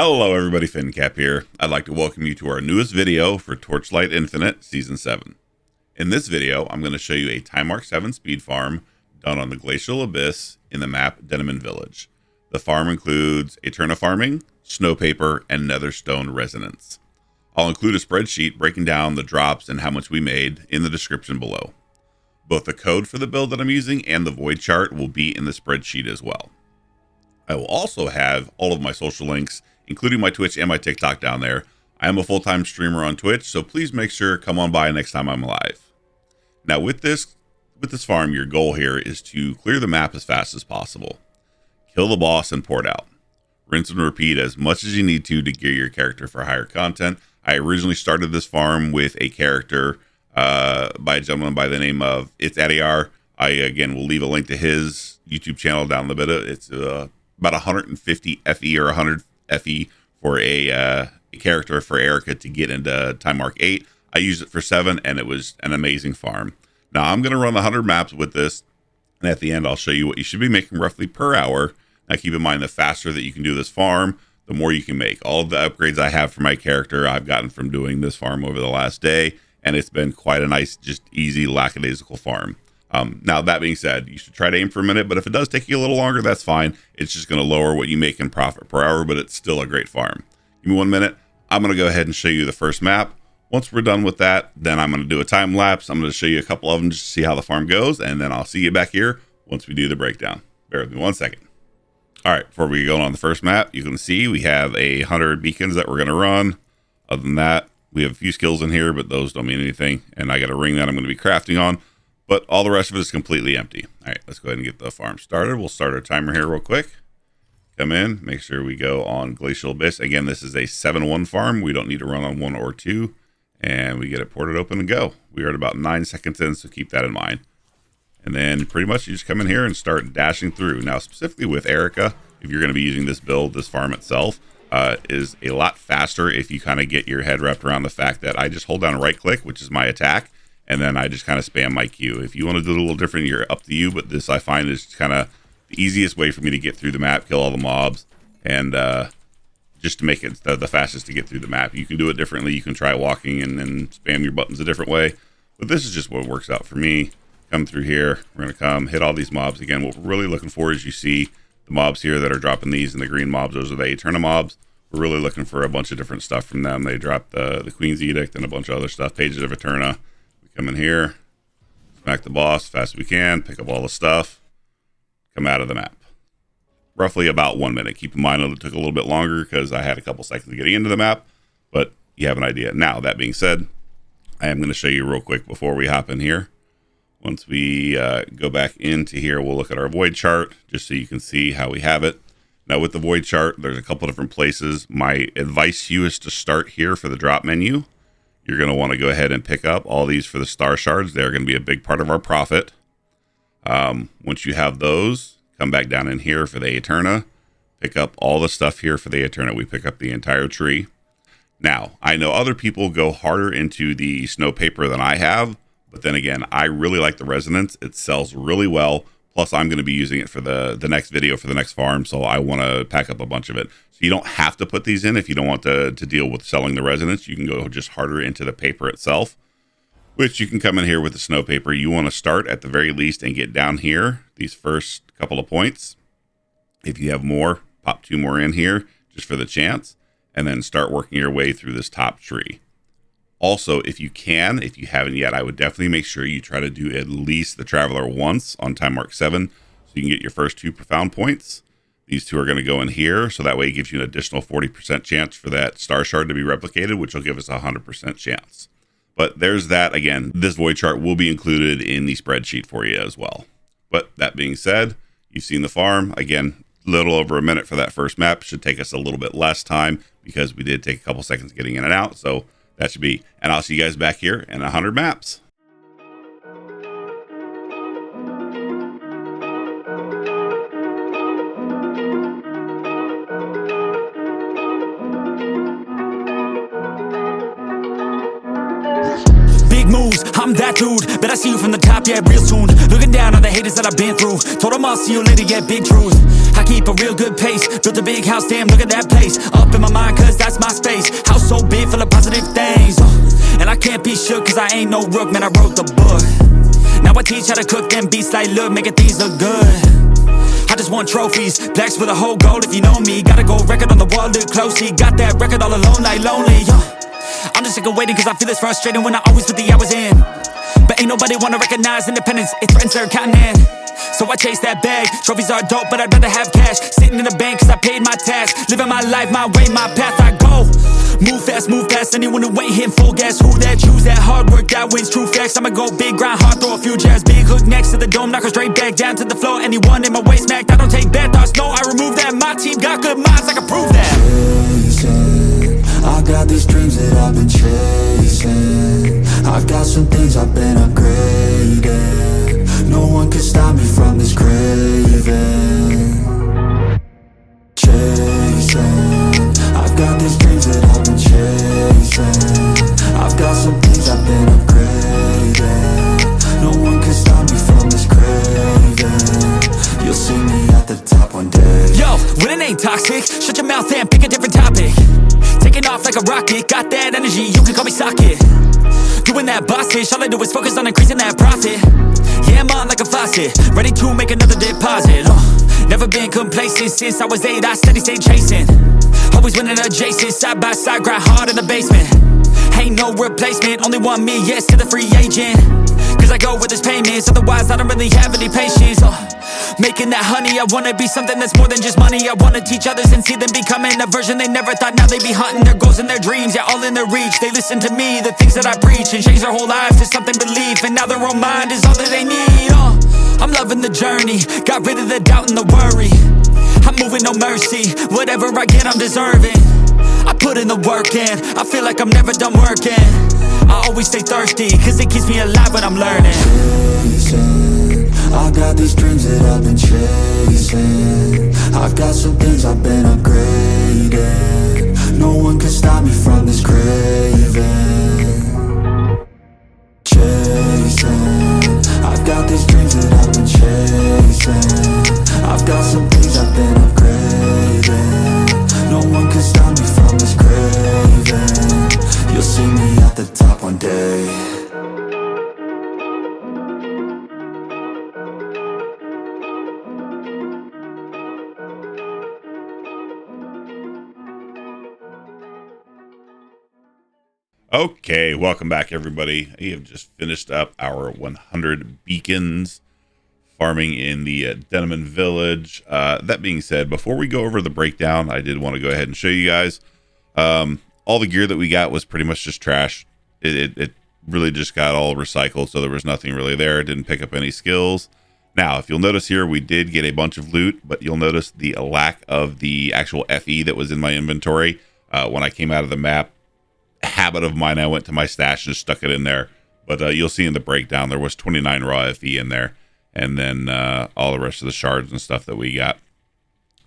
Hello everybody, FinnCapp here. I'd like to welcome you to our newest video for Torchlight Infinite Season 7. In this video, I'm going to show you a Timemark 7 speed farm done on the Glacial Abyss in the map Demiman Village. The farm includes Aeternal farming, Snowpaper, and Netherstone resonance. I'll include a spreadsheet breaking down the drops and how much we made in the description below. Both the code for the build that I'm using and the void chart will be in the spreadsheet as well. I will also have all of my social links, including my Twitch and my TikTok down there. I am a full-time streamer on Twitch, so please make sure to come on by next time I'm live. Now with this farm, your goal here is to clear the map as fast as possible. Kill the boss and port out. Rinse and repeat as much as you need to gear your character for higher content. I originally started this farm with a character by a gentleman by the name of Erika. I again will leave a link to his YouTube channel down the bit. It's about 150 FE or 100 FE for a character for Erika to get into Timemark 8. I used it for 7 and it was an amazing farm. Now I'm going to run 100 maps with this, and at the end I'll show you what you should be making roughly per hour. Now keep in mind, the faster that you can do this farm, the more you can make. All of the upgrades I have for my character I've gotten from doing this farm over the last day, and it's been quite a nice, just easy, lackadaisical farm. Now that being said, you should try to aim for a minute, but if it does take you a little longer, that's fine. It's just going to lower what you make in profit per hour, but it's still a great farm. Give me 1 minute. I'm going to go ahead and show you the first map. Once we're done with that, then I'm going to do a time lapse. I'm going to show you a couple of them just to see how the farm goes, and then I'll see you back here once we do the breakdown. Bear with me 1 second. All right, before we go on the first map, you can see we have 100 beacons that we're going to run. Other than that, we have a few skills in here, but those don't mean anything. And I got a ring that I'm going to be crafting on, but all the rest of it is completely empty. All right, let's go ahead and get the farm started. We'll start our timer here real quick. Come in, make sure we go on Glacial Abyss. Again, this is a 7-1 farm. We don't need to run on 1 or 2. And we get it ported open and go. We are at about 9 seconds in, so keep that in mind. And then pretty much you just come in here and start dashing through. Now, specifically with Erika, if you're going to be using this build, this farm itself is a lot faster if you kind of get your head wrapped around the fact that I just hold down right click, which is my attack, and then I just kind of spam my Q. If you want to do it a little different, you're up to you, but this I find is kind of the easiest way for me to get through the map, kill all the mobs, and just to make it the fastest to get through the map. You can do it differently. You can try walking and then spam your buttons a different way, but this is just what works out for me. Come through here. We're going to come hit all these mobs. Again, what we're really looking for is you see the mobs here that are dropping these, and the green mobs, those are the Aeternal mobs. We're really looking for a bunch of different stuff from them. They drop the Queen's Edict and a bunch of other stuff, Pages of Aeternal. We come in here, smack the boss as fast as we can, pick up all the stuff, come out of the map. Roughly about 1 minute. Keep in mind it took a little bit longer because I had a couple seconds getting into the map, but you have an idea. Now, that being said, I am going to show you real quick before we hop in here. Once we go back into here, we'll look at our void chart just so you can see how we have it. Now with the void chart, there's a couple different places. My advice to you is to start here for the drop menu. You're going to want to go ahead and pick up all these for the star shards. They're going to be a big part of our profit. Once you have those, come back down in here for the Aeternal. Pick up all the stuff here for the Aeternal. We pick up the entire tree. Now, I know other people go harder into the Snowpaper than I have. But then again, I really like the resonance. It sells really well. Plus, I'm going to be using it for the next video for the next farm. So I want to pack up a bunch of it. So you don't have to put these in if you don't want to deal with selling the resonance. You can go just harder into the paper itself, which you can come in here with the Snowpaper. You want to start at the very least and get down here, these first couple of points. If you have more, pop 2 more in here just for the chance, and then start working your way through this top tree. Also, if you haven't yet, I would definitely make sure you try to do at least the Traveler once on Timemark 7 so you can get your first 2 profound points. These 2 are going to go in here, so that way it gives you an additional 40% chance for that star shard to be replicated, which will give us a 100% chance. But there's that. Again, this void chart will be included in the spreadsheet for you as well. But that being said, you've seen the farm. Again, a little over a minute for that first map. Should take us a little bit less time because we did take a couple seconds getting in and out. So that should be, and I'll see you guys back here in 100 maps. Big moves, I'm that dude, bet I see you from the top, yeah, real soon. Looking down on the haters that I've been through. Told them I'll see you later, yeah, big truth. I keep a real good pace, built a big house, damn, look at that place. Up in my mind, cause that's my space. House so big, full of positive things. And I can't be shook, cause I ain't no rook, man, I wrote the book. Now I teach how to cook them beats like, look, making things look good. I just want trophies, plaques with a whole goal if you know me. Got a gold record on the wall, look closely. Got that record all alone like lonely, I'm just sick of waiting cause I feel it's frustrating when I always put the hours in. But ain't nobody wanna recognize independence, it threatens their continent. So I chase that bag, trophies are dope but I'd rather have cash. Sitting in the bank cause I paid my tax. Living my life, my way, my path, I go. Move fast, anyone who ain't hitting full gas. Who that, choose that, hard work, that wins, true facts. I'ma go big, grind hard, throw a few jabs. Big hook next to the dome, knock her straight back down to the floor. Anyone in my way smacked, I don't take bad thoughts, no, I remove that. My team got good minds, I can prove that. Chasing, I got these dreams that I've been chasing. I got some things I've been upgrading. No one can stop me from this craving. Chasing, I've got these dreams that I've been chasing. I've got some things I've been upgrading. No one can stop me from this craving. You'll see me at the top one day. Yo, winning ain't toxic, shut your mouth and pick a different topic. Taking off like a rocket, got that energy, you can call me socket. Doing that boss ish, all I do is focus on increasing that profit. Yeah, I'm on like a faucet, ready to make another deposit. Never been complacent since I was 8, I steady stay chasing. Always winning adjacent, side by side, grind hard in the basement. Ain't no replacement, only one me, yes to the free agent. Cause I go with this payments, otherwise I don't really have any patience. Making that honey, I wanna be something that's more than just money. I wanna teach others and see them becoming a version they never thought. Now they be hunting their goals and their dreams, yeah, all in their reach. They listen to me, the things that I preach, and change their whole lives to something belief. And now their own mind is all that they need. I'm loving the journey, got rid of the doubt and the worry. I'm moving no mercy, whatever I get I'm deserving. I put in the work in, I feel like I'm never done working. I always stay thirsty, cause it keeps me alive when I'm learning. Chasing, I got these dreams that I've been chasing. I've got some things I've been upgrading. No one can stop me from this craving. Chasing, I've got these dreams that I've been chasing. I've got some things I've been upgrading. No one can stop me from this craving. You'll see me at the top one day. Okay, welcome back everybody. We have just finished up our 100 beacons farming in the Demiman village. That being said, before we go over the breakdown, I did want to go ahead and show you guys all the gear that we got was pretty much just trash. It really just got all recycled, so there was nothing really there. It didn't pick up any skills. Now, if you'll notice here, we did get a bunch of loot, but you'll notice the lack of the actual FE that was in my inventory. When I came out of the map, habit of mine, I went to my stash and stuck it in there. But you'll see in the breakdown, there was 29 raw FE in there. And then all the rest of the shards and stuff that we got.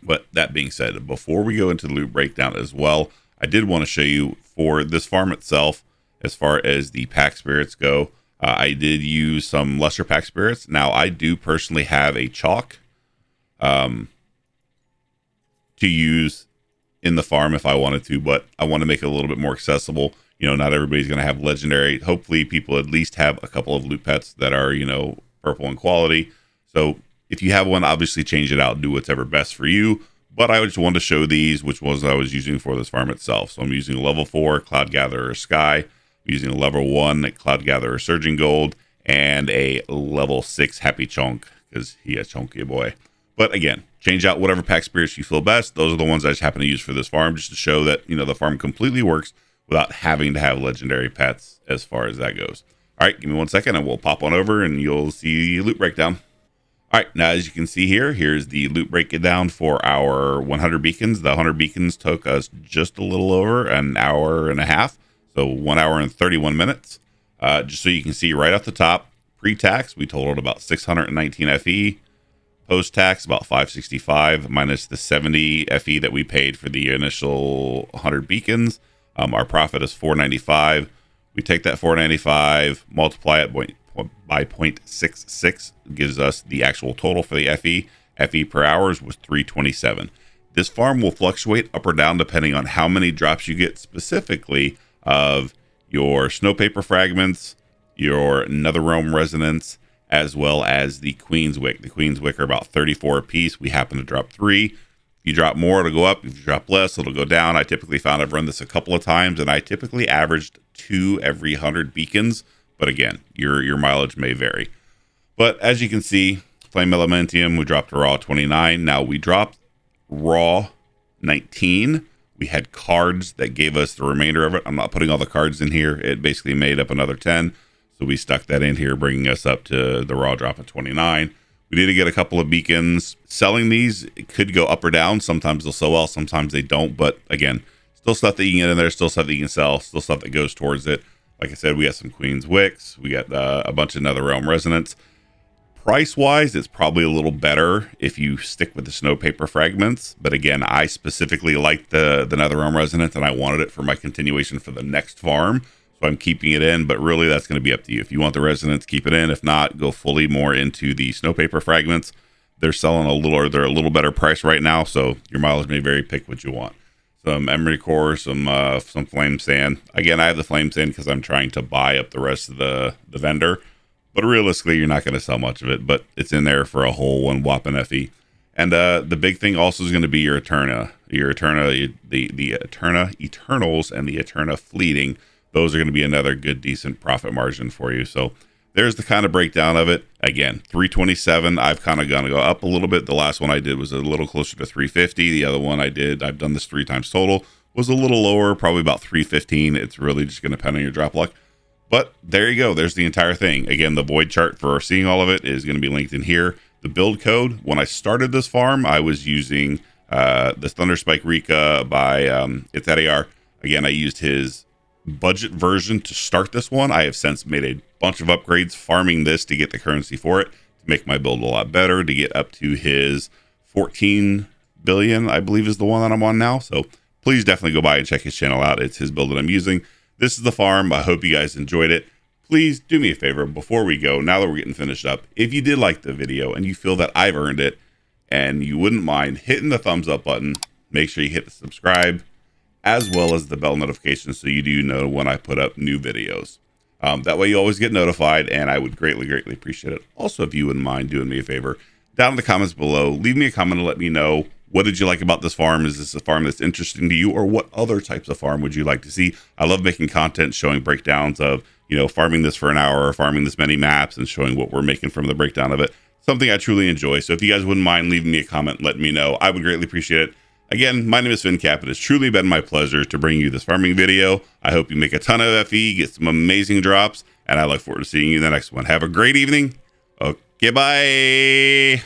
But that being said, before we go into the loot breakdown as well, I did want to show you for this farm itself, as far as the Pactspirits go, I did use some lesser Pactspirits. Now, I do personally have a chalk to use in the farm if I wanted to, but I want to make it a little bit more accessible. You know, not everybody's going to have legendary. Hopefully, people at least have a couple of loot pets that are, you know, purple in quality. So if you have one, obviously change it out and do whatever best for you. But I just wanted to show these, which was I was using for this farm itself. So I'm using a level 4 Cloud Gatherer Sky, I'm using a level 1 Cloud Gatherer Surging Gold, and a level 6 Happy Chunk, because he is chunky boy. But again, change out whatever Pactspirits you feel best. Those are the ones I just happen to use for this farm, just to show that, you know, the farm completely works without having to have legendary pets as far as that goes. All right, give me 1 second and we'll pop on over and you'll see loot breakdown. All right, now as you can see here, here's the loot breakdown for our 100 beacons. The 100 beacons took us just a little over an hour and a half. So 1 hour and 31 minutes. Just so you can see right off the top, pre-tax, we totaled about 619 FE. Post-tax, about 565, minus the 70 FE that we paid for the initial 100 beacons. Our profit is 495. We take that 495, multiply it by 0.66, gives us the actual total for the FE. FE per hours was 327. This farm will fluctuate up or down depending on how many drops you get, specifically of your Snowpaper fragments, your Netherrealm resonance, as well as the Queen's Wick. The Queen's Wick are about 34 a piece. We happen to drop 3. If you drop more, it'll go up. If you drop less, it'll go down. I typically found I've run this a couple of times, and I typically averaged 2 every 100 beacons. But again, your mileage may vary. But as you can see, Flame Elementium, we dropped raw 29. Now we dropped raw 19. We had cards that gave us the remainder of it. I'm not putting all the cards in here. It basically made up another 10. So we stuck that in here, bringing us up to the raw drop of 29. We need to get a couple of beacons. Selling these, it could go up or down. Sometimes they'll sell well, sometimes they don't. But again, still stuff that you can get in there, still stuff that you can sell, still stuff that goes towards it. Like I said, we got some Queen's Wicks. We got a bunch of Netherrealm Resonance. Price-wise, it's probably a little better if you stick with the Snowpaper fragments. But again, I specifically like the Netherrealm Resonance, and I wanted it for my continuation for the next farm. So I'm keeping it in, but really that's going to be up to you. If you want the Resonance, keep it in. If not, go fully more into the Snowpaper fragments. They're selling they're a little better price right now, so your mileage may vary. Pick what you want. Some Emery Core, some Flame Sand. Again, I have the Flame Sand because I'm trying to buy up the rest of the vendor. But realistically, you're not going to sell much of it, but it's in there for a whole one whopping FE. And the big thing also is going to be your Eterna. The Eterna Eternals and the Eterna Fleeting. Those are going to be another good, decent profit margin for you. So there's the kind of breakdown of it. Again, 327. I've kind of going to go up a little bit. The last one I did was a little closer to 350. The other one I've done this 3 times total, was a little lower, probably about 315. It's really just going to depend on your drop luck. But there you go. There's the entire thing. Again, the void chart for seeing all of it is going to be linked in here. The build code, when I started this farm, I was using the Thunderspike Erika by it's at AR. Again, I used his budget version to start this one. I have since made a bunch of upgrades farming this to get the currency for it, to make my build a lot better, to get up to his 14 billion, I believe is the one that I'm on now. So please definitely go by and check his channel out. It's his build that I'm using. This is the farm. I hope you guys enjoyed it. Please do me a favor before we go, now that we're getting finished up, if you did like the video and you feel that I've earned it and you wouldn't mind hitting the thumbs up button, make sure you hit the subscribe as well as the bell notification so you do know when I put up new videos. That way you always get notified, and I would greatly, greatly appreciate it. Also, if you wouldn't mind doing me a favor, down in the comments below, leave me a comment and let me know, what did you like about this farm? Is this a farm that's interesting to you, or what other types of farm would you like to see? I love making content showing breakdowns of, farming this for an hour or farming this many maps and showing what we're making from the breakdown of it. Something I truly enjoy. So if you guys wouldn't mind leaving me a comment, letting me know, I would greatly appreciate it. Again, my name is FinnCapp. It has truly been my pleasure to bring you this farming video. I hope you make a ton of FE, get some amazing drops, and I look forward to seeing you in the next one. Have a great evening. Okay, bye.